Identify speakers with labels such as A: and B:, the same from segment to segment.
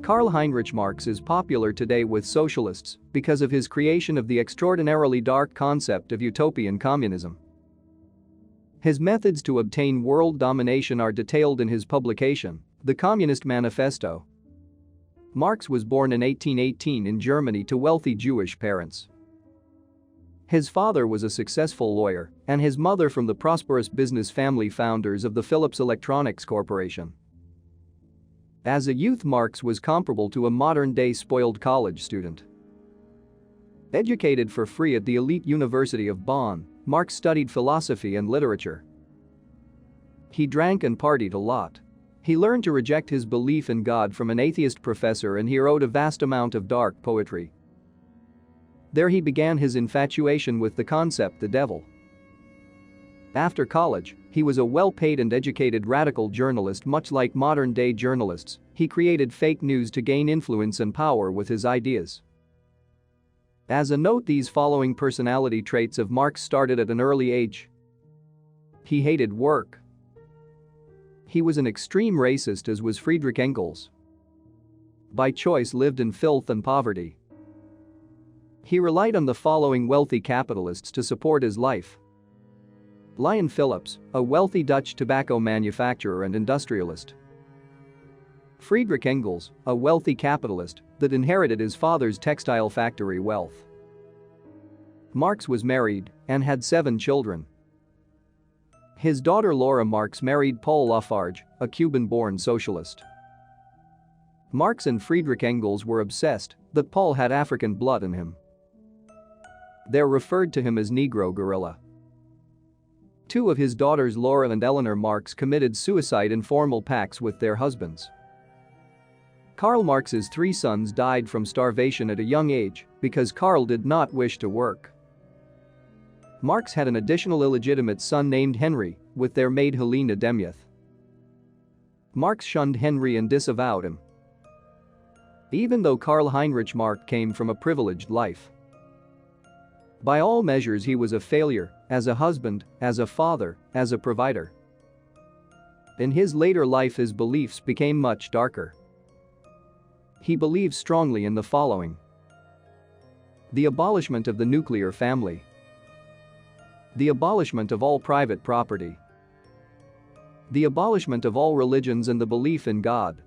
A: Karl Heinrich Marx is popular today with socialists because of his creation of the extraordinarily dark concept of utopian communism. His methods to obtain world domination are detailed in his publication, The Communist Manifesto. Marx was born in 1818 in Germany to wealthy Jewish parents. His father was a successful lawyer and his mother from the prosperous business family founders of the Philips Electronics Corporation. As a youth, Marx was comparable to a modern-day spoiled college student. Educated for free at the elite University of Bonn, Marx studied philosophy and literature. He drank and partied a lot. He learned to reject his belief in God from an atheist professor, and he wrote a vast amount of dark poetry. There he began his infatuation with the concept the devil. After college, he was a well-paid and educated radical journalist. Much like modern-day journalists, he created fake news to gain influence and power with his ideas. As a note, these following personality traits of Marx started at an early age. He hated work. He was an extreme racist, as was Friedrich Engels. By choice, lived in filth and poverty. He relied on the following wealthy capitalists to support his life: Lion Philips, a wealthy Dutch tobacco manufacturer and industrialist; Friedrich Engels, a wealthy capitalist that inherited his father's textile factory wealth. Marx was married and had 7 children. His daughter Laura Marx married Paul Lafarge, a Cuban-born socialist. Marx and Friedrich Engels were obsessed that Paul had African blood in him. They referred to him as Negro Gorilla. 2 of his daughters, Laura and Eleanor Marx, committed suicide in formal pacts with their husbands. Karl Marx's 3 sons died from starvation at a young age because Karl did not wish to work. Marx had an additional illegitimate son named Henry with their maid Helena Demyath. Marx shunned Henry and disavowed him. Even though Karl Heinrich Marx came from a privileged life, by all measures he was a failure as a husband, as a father, as a provider. In his later life, his beliefs became much darker. He believed strongly in the following: the abolishment of the nuclear family, the abolishment of all private property, the abolishment of all religions, and the belief in God.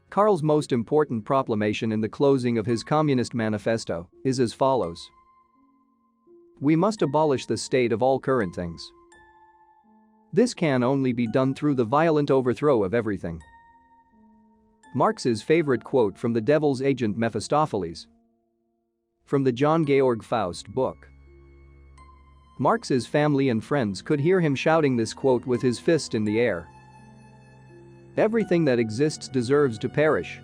A: Karl's most important proclamation in the closing of his Communist Manifesto is as follows: we must abolish the state of all current things. This can only be done through the violent overthrow of everything. Marx's favorite quote from The Devil's Agent Mephistopheles, from the John Georg Faust book. Marx's family and friends could hear him shouting this quote with his fist in the air. Everything that exists deserves to perish,